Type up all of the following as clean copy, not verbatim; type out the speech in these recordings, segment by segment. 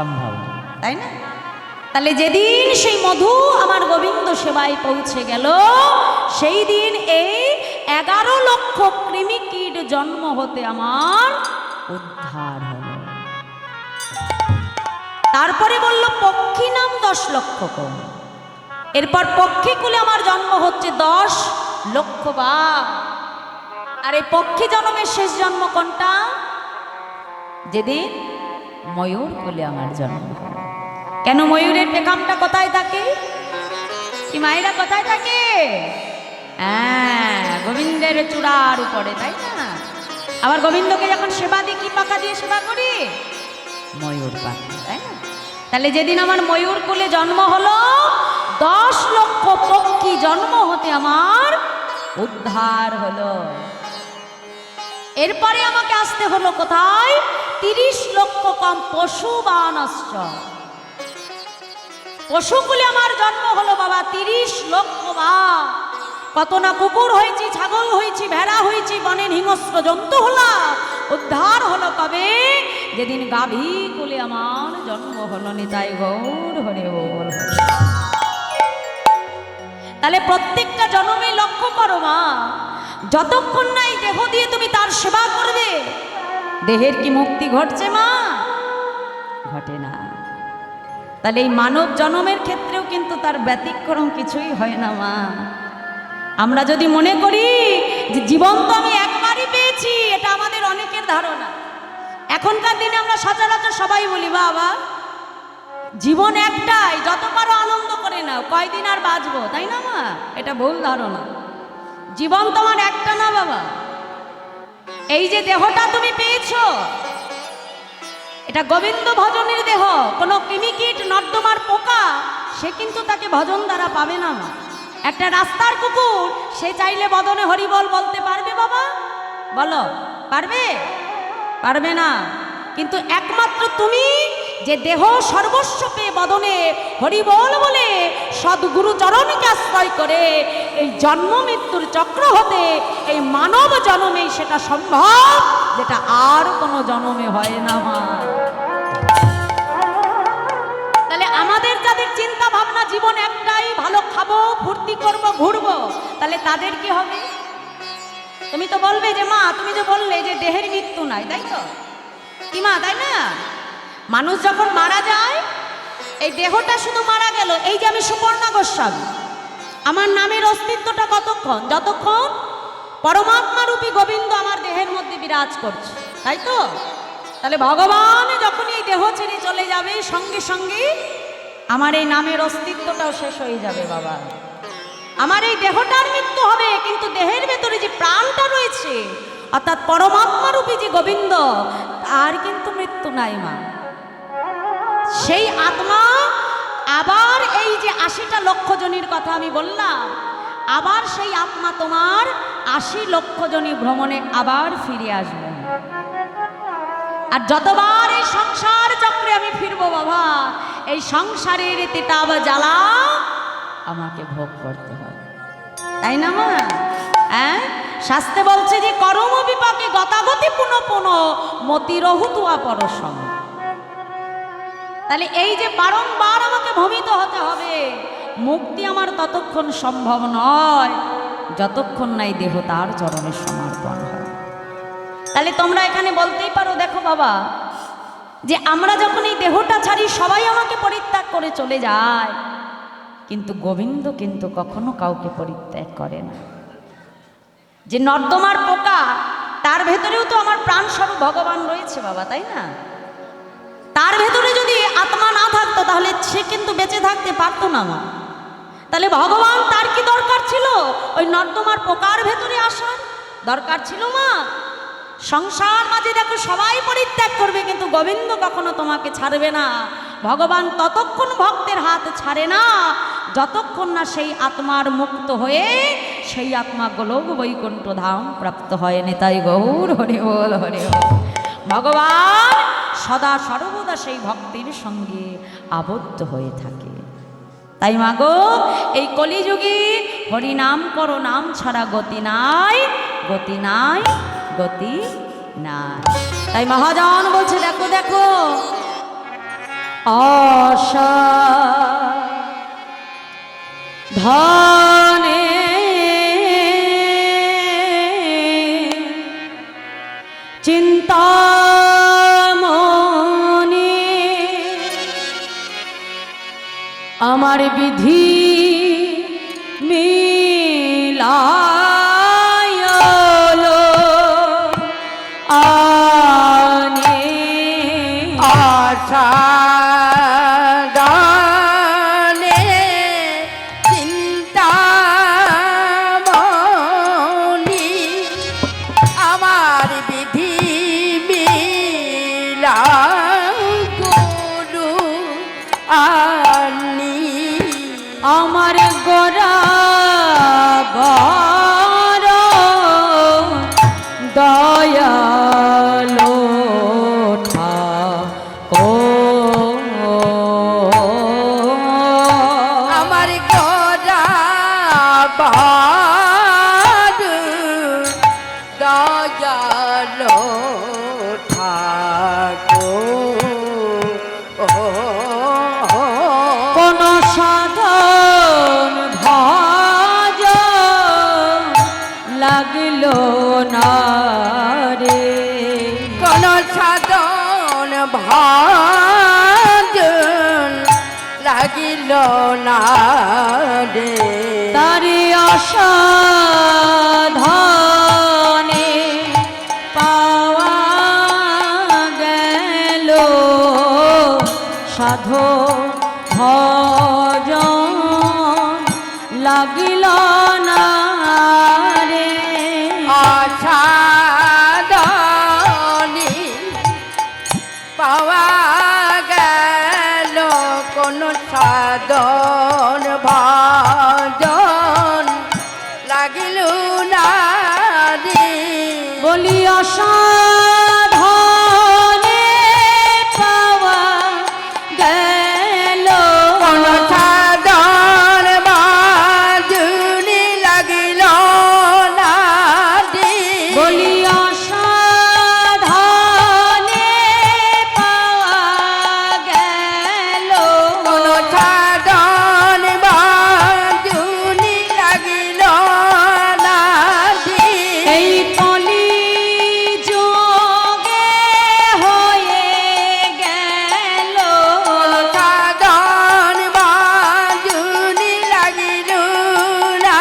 সম্ভব, তাই না? তাহলে যেদিন সেই মধু আমার গোবিন্দ সেবায় পৌঁছে গেল, সেই দিন এই 11 লক্ষ কৃমিকীট জন্ম হতে আমার উদ্ধার হলো। তারপরে বলল পক্ষী নাম 10 লক্ষ কম। এরপর পক্ষী কুলে আমার জন্ম হচ্ছে 10 লক্ষ বার। আর এই পক্ষী জন্মের শেষ জন্ম কোনটা? যেদিন ময়ূর কুলে আমার জন্ম। কেন ময়ূরের পেখমটা কোথায় থাকে? কি মায়েরা কোথায় থাকে? হ্যাঁ, গোবিন্দের চূড়ার উপরে, তাই না? আবার গোবিন্দকে যখন সেবা দিই কি পাখা দিয়ে সেবা করি? ময়ূর পাখা, তাই না? তাহলে যেদিন আমার ময়ূর কুলে জন্ম হলো, 10 লক্ষ পক্ষী জন্ম হতে আমার উদ্ধার হলো। এরপরে আমাকে আসতে হলো কোথায়? 30 লক্ষ কম পশু বানশ্চ। পশুকুলে আমার জন্ম হলো বাবা 30 লক্ষ বার। কত না কুকুর হয়েছি, ছাগল হয়েছি, ভেড়া হয়েছি, বনের হিংস্র জন্তু হলাম। উদ্ধার হলো কবে? যেদিন গাভী কুলে আমার জন্ম হলো। নিতাই গৌর হরে বল। তাহলে প্রত্যেকটা জন্মে লক্ষ্য করো মা, যতক্ষণ না এই দেহ দিয়ে তুমি তার সেবা করবে, দেহের কি মুক্তি ঘটছে মা? ঘটে না। তাহলে এই মানব জন্মের ক্ষেত্রেও কিন্তু তার ব্যতিক্রম কিছুই হয় না মা। আমরা যদি মনে করি যে জীবন তো আমি একবারই পেয়েছি, এটা আমাদের অনেকের ধারণা। এখনকার দিনে আমরা সচরাচর সবাই বলি বাবা জীবন একটাই, যত পারো আনন্দ করে নাও, কয়দিন আর বাঁচবো, তাই না মা? এটা ভুল ধারণা। জীবন তোমার একটা না বাবা। এই যে দেহটা তুমি পেয়েছো, এটা গোবিন্দ ভজনের দেহ। কোনো কৃমিকীট নর্দমার পোকা সে কিন্তু তাকে ভজন দ্বারা পাবে না মা। একটা রাস্তার কুকুর সে চাইলে বদনে হরিবল বলতে পারবে বাবা? বলো, পারবে? পারবে না। কিন্তু একমাত্র তুমি যে দেহ সর্বস্ব পেয়ে বদনে হরিবল বলে সদ্গুরু চরণকে আশ্রয় করে এই জন্ম মৃত্যুর চক্র হতে এই মানব জন্মে সেটা সম্ভব, যেটা আর কোনো জন্মে হয় না মা। তাহলে আমাদের যাদের চিন্তা ভাবনা জীবন একটাই, ভালো খাবো, ফুর্তি করব, ঘুরবো, তাহলে তাদের কি হবে? তুমি তো বলবে যে মা তুমি যে বললে যে দেহের মৃত্যু নাই, তাই তো কি মা, তাই না? মানুষ যখন মারা যায়, এই দেহটা শুধু মারা গেল। এই যে আমি সুপর্ণা গোস্বামী, আমার নামের অস্তিত্বটা কতক্ষণ? যতক্ষণ পরমাত্মা রূপী গোবিন্দ আমার দেহের মধ্যে বিরাজ করছে, তাই তো? তাহলে ভগবান যখন এই দেহ ছেড়ে চলে যাবে, সঙ্গে সঙ্গে আমার এই নামের অস্তিত্বটাও শেষ হয়ে যাবে বাবা। আমার এই দেহটার মৃত্যু হবে, কিন্তু দেহের ভেতরে যে প্রাণটা রয়েছে, অর্থাৎ পরমাত্মা রূপী যে গোবিন্দ, তার কিন্তু মৃত্যু নাই মা। সেই আত্মা আবার এই যে 80টা লক্ষ জনের কথা আমি বললাম, আবার সেই আত্মা তোমার 80 লক্ষ জনী ভ্রমণে আবার ফিরে আসবে। আর যতবার এই সংসার চক্রে আমি ফিরবো বাবা, এই সংসারের তেতাব জ্বালা আমাকে ভোগ করতে হবে, তাই না মা? হ্যাঁ, শাস্ত্রে বলছে যে করম বিপাকে গতাগতি পুনঃ পুনঃ মতি রহুতুয়া পরসম। তাহলে এই যে বারংবার আমাকে ভ্রমিত হতে হবে, মুক্তি আমার ততক্ষণ সম্ভব নয় যতক্ষণ নাই দেহ তার চরণে সমর্পণ হয়। তাহলে তোমরা এখানে বলতেই পারো দেখো বাবা, যে আমরা যখন এই দেহটা ছাড়ি সবাই আমাকে পরিত্যাগ করে চলে যায়, কিন্তু গোবিন্দ কিন্তু কখনো কাউকে পরিত্যাগ করে না। যে নর্দমার পোকা, তার ভেতরেও তো আমার প্রাণস্বরূপ ভগবান রয়েছে বাবা, তাই না? তার ভেতরে যদি আত্মা না থাকতো তাহলে সে কিন্তু বেঁচে থাকতে পারতো না মা। তাহলে ভগবান তার কি দরকার ছিল? ওই নর্দমার পোকার ভেতরে আসার দরকার ছিল মা। সংসার মাঝে দেখো সবাই পরিত্যাগ করবে, কিন্তু গোবিন্দ কখনো তোমাকে ছাড়বে না। ভগবান ততক্ষণ ভক্তের হাত ছাড়ে না যতক্ষণ না সেই আত্মার মুক্ত হয়ে সেই আত্মা গোলক বৈকুণ্ঠ ধাম প্রাপ্ত হয়। নিতাই গৌর হরি বল, হরি বল। ভগবান সদা সর্বদা সেই ভক্তির সঙ্গে আবদ্ধ হয়ে থাকে। তাই মাগো এই কলিযুগে হরি নাম করো, নাম ছাড়া গতি নাই, গতি নাই, গতি নাই। তাই মহাজন বলছে দেখো দেখো আশা ধনে চিন্তা মনে আমার বিধি মিলায়লো আনে আশা গানে চিন্তা মনি আমার বিধি মিলা গুরু আনি আমার গোরা বড় দয়ালো আমার গোরা বাদ দয়ালো কোন সাধন ভজ লাগলো না রে কোন সাধন ভাজন লাগিল না রে তারি অসাধনে পাওয়া গেল সাধো ভজন লাগিল না রে অসাধনি পাওয়া গেল কোন সাধন ভাজন লাগিল না রে বলি অসাধনে পাওয়া গেল কোন সাধন ভাজনি লাগিল না রে বলি অসাধনে পাওয়া গেল কোন সাধন ভাজনি লাগিল না রে এই কলি যোগে হয়ে গেল কোন সাধন ভাজনি লাগিল না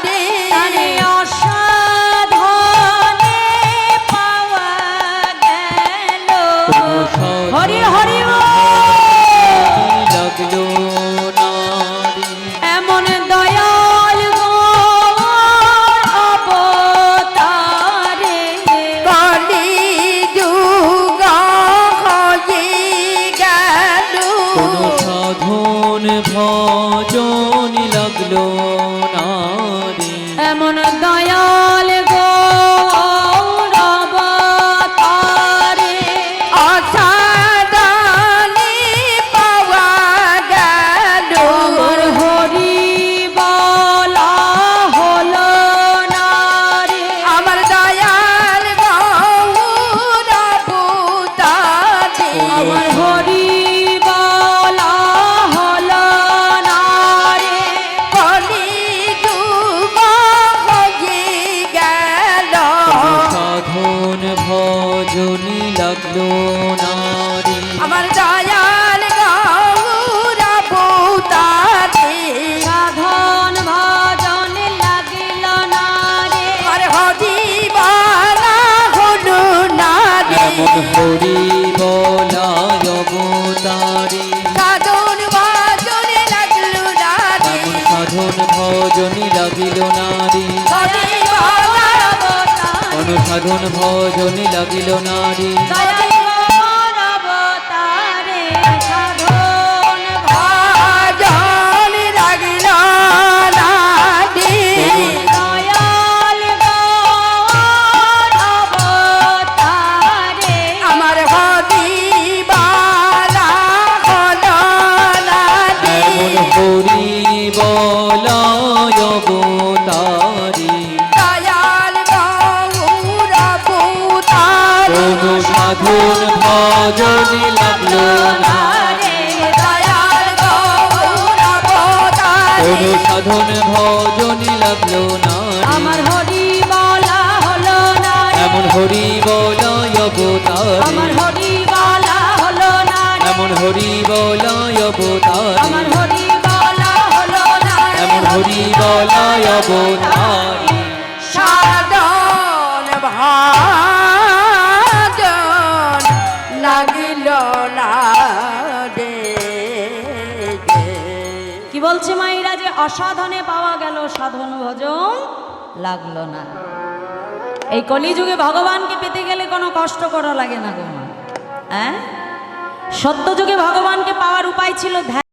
রে তারে অসাধনে পাওয়া গেল হরি হরি লাগলো নারী এমন দয়াল অবতারে কলি যুগ হয়ে গেল কোন সাধন ভজন লাগলো নারী এমন দয়াল অবতারে অসাধনি পাওয়া গেল আমার হরি বলা হলো না রে আমার দয়াল গৌর পুতারে আমার হরি বলা হলো না রে কলি যুগ হয়ে গেল সাধন ভজনী লাগলো নারী আমার দয়াল গৌর পুতারে সাধন ভজন লাগিল না রে আর হরি বালা হলো না রে এমন হরি বলায় অবতারে সাধন বাজনে লাগলো না রে এমন সাধন ভজনী লাগিল নারী হরি বালা কোন সাধন ভজনী লাগিল নারী দয়াল অবতারে সাধন বাজন লাগিল না রে দয়াল অবতারে আমার হরি বালা হলো না রে এমন হরি বলায় অবতারে দয়াল গৌর পুতারে কোন সাধন ভজনী লাগলো না রে হরি বলয় অবতারে আমার হরি বলা হলো না রে। এমন হরি বলয় অবতারে আমার হরি বলা হলো না রে। এমন হরি বলয় অবতারে সাধন ভাজন লাগিল না রে। কি বলছে মাইরা যে অসাধনে পাওয়া গেল সাধন ভজন লাগলো না। এই কলিযুগে ভগবানকে পেতে গেলে কোনো কষ্ট করা লাগে না গো মা। হ্যাঁ, সত্য যুগে ভগবানকে পাওয়ার উপায় ছিল ধ্যান।